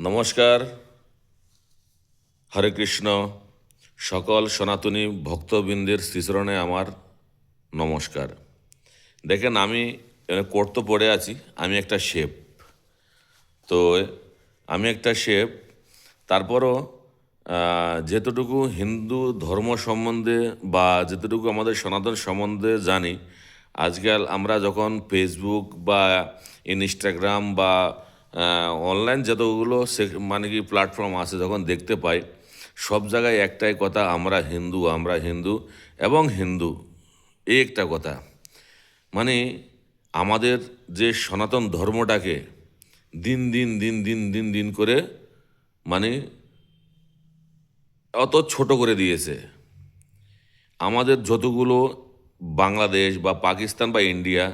নমস্কার। হরে কৃষ্ণ। সকল সনাতনী ভক্তবৃন্দের শ্রীচরণে আমার নমস্কার। দেখেন, আমি কোট তো পড়ে আছি, আমি একটা শেফ। তো আমি একটা শেফ, তারপরও যেতটুকু হিন্দু ধর্ম সম্বন্ধে বা যেতটুকু আমাদের সনাতন সম্বন্ধে জানি, আজকাল আমরা যখন ফেসবুক বা ইনস্টাগ্রাম বা অনলাইন যতগুলো মানে কি প্ল্যাটফর্ম আছে যখন দেখতে পাই, সব জায়গায় একটাই কথা, আমরা হিন্দু, আমরা হিন্দু এবং হিন্দু, এই একটা কথা। মানে আমাদের যে সনাতন ধর্মটাকে দিন দিন দিন দিন দিন দিন করে মানে অত ছোট করে দিয়েছে। আমাদের যতগুলো বাংলাদেশ বা পাকিস্তান বা ইন্ডিয়া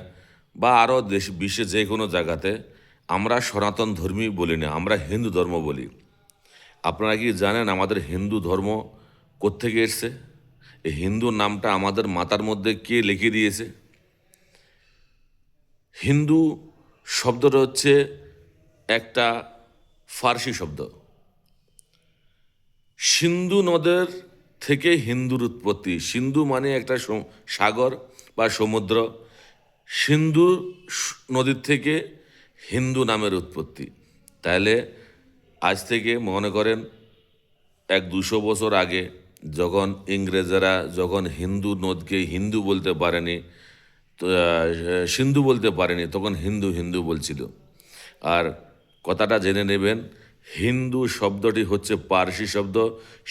বা আরও দেশ, বিশ্বের যে কোনো জায়গাতে আমরা সনাতন ধর্মী বলি না, আমরা হিন্দু ধর্ম বলি। আপনারা কি জানেন আমাদের হিন্দু ধর্ম কোত্থেকে এসছে? এই হিন্দু নামটা আমাদের মাথার মধ্যে কে লিখে দিয়েছে? হিন্দু শব্দটা হচ্ছে একটা ফার্সি শব্দ। সিন্ধু নদের থেকে হিন্দুর উৎপত্তি। সিন্ধু মানে একটা সাগর বা সমুদ্র। সিন্ধু নদীর থেকে হিন্দু নামের উৎপত্তি। তাহলে আজ থেকে মনে করেন 100-200 বছর আগে যখন ইংরেজরা যখন হিন্দু নদকে হিন্দু বলতে পারেনি, তো সিন্ধু বলতে পারেনি, তখন হিন্দু হিন্দু বলছিল। আর কথাটা জেনে নেবেন, হিন্দু শব্দটি হচ্ছে পার্সি শব্দ,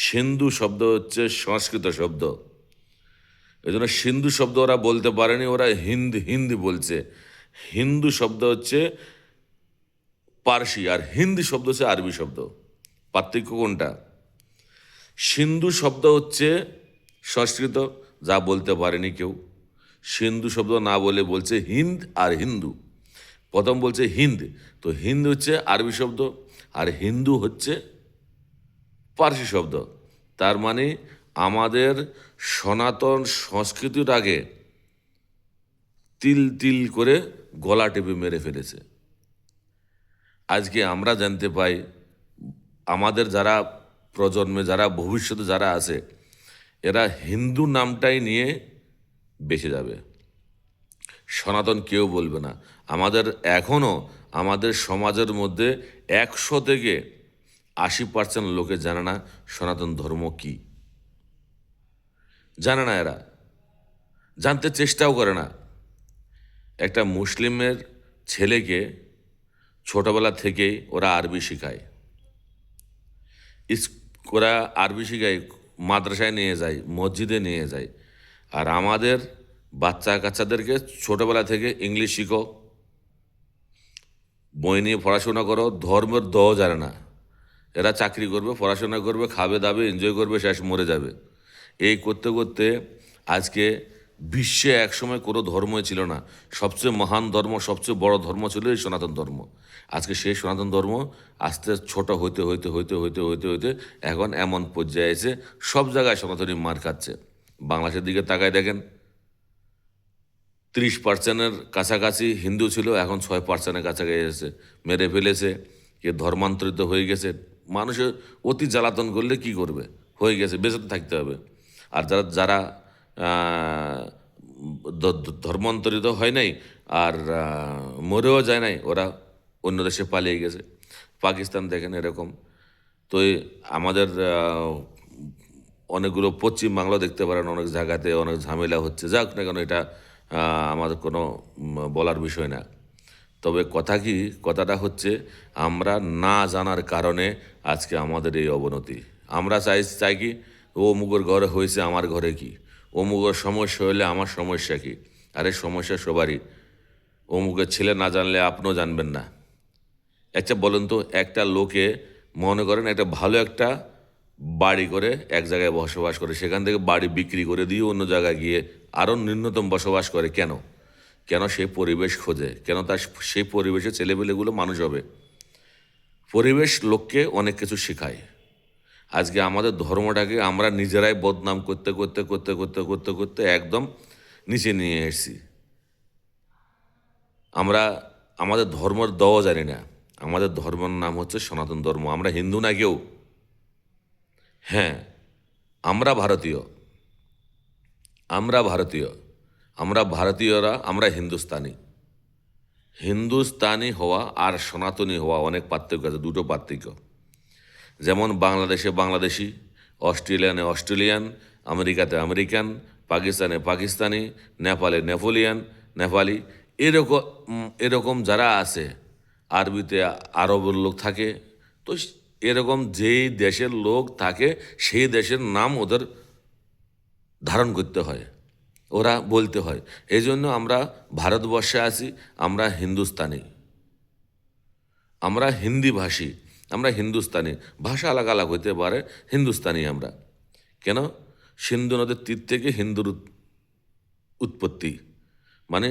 সিন্ধু শব্দ হচ্ছে সংস্কৃত শব্দ। এই জন্য সিন্ধু শব্দ ওরা বলতে পারেনি, ওরা হিন্দি বলছে। হিন্দু শব্দ হচ্ছে পার্সি আর হিন্দি শব্দ হচ্ছে আরবি শব্দ। পার্থক্য কোনটা? সিন্ধু শব্দ হচ্ছে সংস্কৃত, যা বলতে পারেনি কেউ। সিন্ধু শব্দ না বলে বলছে হিন্দ আর হিন্দু। প্রথম বলছে হিন্দ, তো হিন্দ হচ্ছে আরবি শব্দ আর হিন্দু হচ্ছে পার্সি শব্দ। তার মানে আমাদের সনাতন সংস্কৃতির আগে তিল তিল করে গলা টেপে মেরে ফেলেছে। আজকে আমরা জানতে পাই, আমাদের যারা প্রজন্মে, যারা ভবিষ্যতে যারা আছে, এরা হিন্দু নামটাই নিয়ে বেঁচে যাবে, সনাতন কেউ বলবে না। আমাদের এখনও আমাদের সমাজের মধ্যে 100 থেকে 80% লোকে জানে না সনাতন ধর্ম কি, জানে না। এরা জানতে চেষ্টাও করে না। একটা মুসলিমের ছেলেকে ছোটবেলা থেকেই ওরা আরবি শেখায়, ওরা আরবি শেখায়, মাদ্রাসায় নিয়ে যায়, মসজিদে নিয়ে যায়। আর আমাদের বাচ্চা কাচ্চাদেরকে ছোটবেলা থেকে ইংলিশ শিখো, বই নিয়ে পড়াশোনা করো, ধর্মের জানে না। এরা চাকরি করবে, পড়াশোনা করবে, খাবে দাবে, এনজয় করবে, শেষ মরে যাবে। এই করতে করতে আজকে বিশ্বে একসময় কোনো ধর্মই ছিল না, সবচেয়ে মহান ধর্ম, সবচেয়ে বড় ধর্ম ছিল এই সনাতন ধর্ম। আজকে সেই সনাতন ধর্ম আস্তে ছোট হইতে হইতে হইতে হইতে হইতে হইতে এখন এমন পর্যায়ে এসে সব জায়গায় সনাতনী মার খাচ্ছে। বাংলাদেশের দিকে তাকায় দেখেন, 30%-এর কাছাকাছি হিন্দু ছিল, এখন 6%-এর কাছাকাছি এসেছে, মেরে ফেলেছে, কে ধর্মান্তরিত হয়ে গেছে। মানুষের অতি জ্বালাতন করলে কি করবে, হয়ে গেছে, বেঁচে তো থাকতে হবে। আর যারা যারা ধর্মান্তরিত হয় নাই আর মরেও যায় নাই, ওরা অন্য দেশে পালিয়ে গেছে। পাকিস্তান দেখেন এরকম। তো আমাদের অনেকগুলো পশ্চিম বাংলা দেখতে পারেন, অনেক জায়গাতে অনেক ঝামেলা হচ্ছে, যাক না কেন, এটা আমাদের কোনো বলার বিষয় না। তবে কথাটা হচ্ছে, আমরা না জানার কারণে আজকে আমাদের এই অবনতি। আমরা চাই কি, ও অমুকের ঘরে হয়েছে, আমার ঘরে কি? অমুকের সমস্যা হলে আমার সমস্যা কি? আরে সমস্যা সবারই। অমুকের ছেলে না জানলে আপনিও জানবেন না। আচ্ছা বলুন তো, একটা লোকে মনে করেন একটা ভালো একটা বাড়ি করে এক জায়গায় বসবাস করে, সেখান থেকে বাড়ি বিক্রি করে দিয়ে অন্য জায়গায় গিয়ে আরও ন্যূনতম বসবাস করে, কেন? কেন সে পরিবেশ খোঁজে, কেন তার সেই পরিবেশে ছেলেপেলেগুলো মানুষ হবে। পরিবেশ লোককে অনেক কিছু শেখায়। আজকে আমাদের ধর্মটাকে আমরা নিজেরাই বদনাম করতে করতে করতে করতে করতে করতে একদম নিচে নিয়ে এসেছি। আমরা আমাদের ধর্মের জানি না, আমাদের ধর্মের নাম হচ্ছে সনাতন ধর্ম। আমরা হিন্দু না কেউ। হ্যাঁ, আমরা ভারতীয়, আমরা ভারতীয়, আমরা ভারতীয়রা, আমরা হিন্দুস্তানি। হিন্দুস্তানি হওয়া আর সনাতনী হওয়া অনেক পার্থক্য আছে, দুটো পার্থক্য। যেমন বাংলাদেশে বাংলাদেশি, অস্ট্রেলিয়ানে অস্ট্রেলিয়ান, আমেরিকাতে আমেরিকান, পাকিস্তানে পাকিস্তানি, নেপালে নেপালি, এরকম এরকম যারা আছে, আরবিতে আরবের লোক থাকে। তো এরকম যেই দেশের লোক থাকে সেই দেশের নাম ওদের ধারণ করতে হয়, ওরা বলতে হয়। এই জন্য আমরা ভারতবর্ষে আছি, আমরা হিন্দুস্তানি, আমরা হিন্দি ভাষী, আমরা হিন্দুস্তানি। ভাষা আলাদা আলাদা হইতে পারে, হিন্দুস্তানি আমরা। কেন? সিন্ধু নদের তীর থেকে হিন্দুর উৎপত্তি, মানে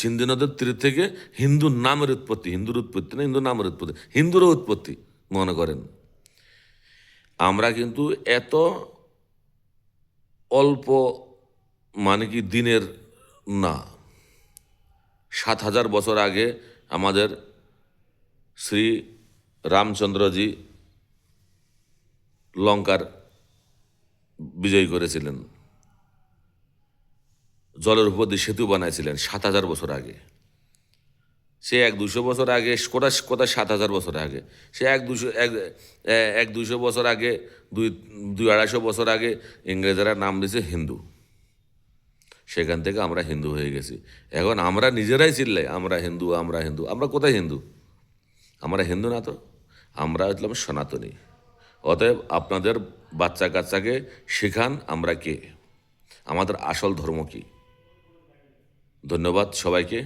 সিন্ধু নদের তীর থেকে হিন্দুর নামের উৎপত্তি, হিন্দুর উৎপত্তি না, হিন্দুর নামের উৎপত্তি, হিন্দুরও উৎপত্তি মনে করেন। আমরা কিন্তু এত অল্প মানে কি দিনের না, 7,000 বছর আগে আমাদের শ্রী রামচন্দ্রজি লঙ্কার বিজয় করেছিলেন, জলের উপর দিয়ে সেতু বানাইছিলেন 7,000 বছর আগে। সে 100-200 বছর আগে, কোথায় 7,000 বছর আগে, সে 100-200 বছর আগে, 200-250 বছর আগে ইংরেজরা নাম দিয়েছে হিন্দু। সেখান থেকে আমরা হিন্দু হয়ে গেছি। এখন আমরা নিজেরাই চিল্লাই আমরা হিন্দু, আমরা হিন্দু। আমরা কোথায় হিন্দু? আমরা হিন্দু না তো, আমরা হচ্ছিলাম সনাতনী। অতএব আপনাদের বাচ্চা কাচ্চাকে শেখান আমরা কে, আমাদের আসল ধর্ম কী। ধন্যবাদ সবাইকে।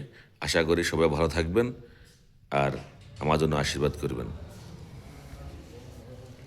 আশা করি সবাই ভালো থাকবেন আর আমার জন্য আশীর্বাদ করবেন।